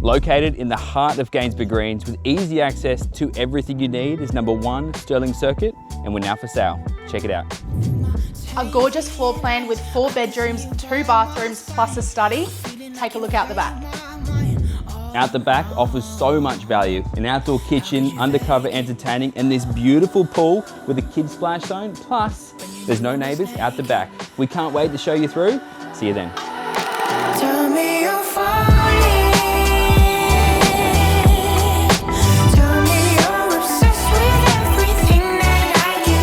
Located in the heart of Gainsborough Greens with easy access to everything you need is number 1 Stirling Circuit, and we're now for sale. Check it out. A gorgeous floor plan with 4 bedrooms, 2 bathrooms plus a study. Take a look out the back. Out the back offers so much value. An outdoor kitchen, undercover entertaining, and this beautiful pool with a kids splash zone. Plus, there's no neighbours out the back. We can't wait to show you through. See you then. Tell me you're falling. Tell me you're obsessed with everything that I do.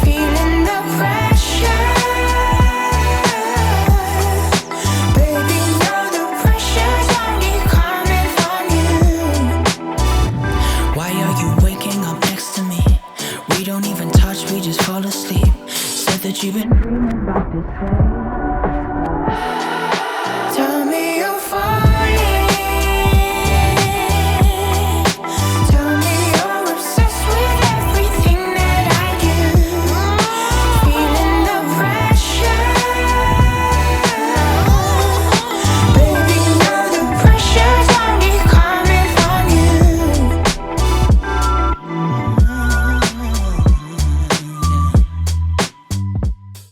Feeling the pressure. Baby, know the pressure's only coming from you. Why are you waking up next to me? We don't even touch, we just fall asleep. Said that you've been dreaming about this day.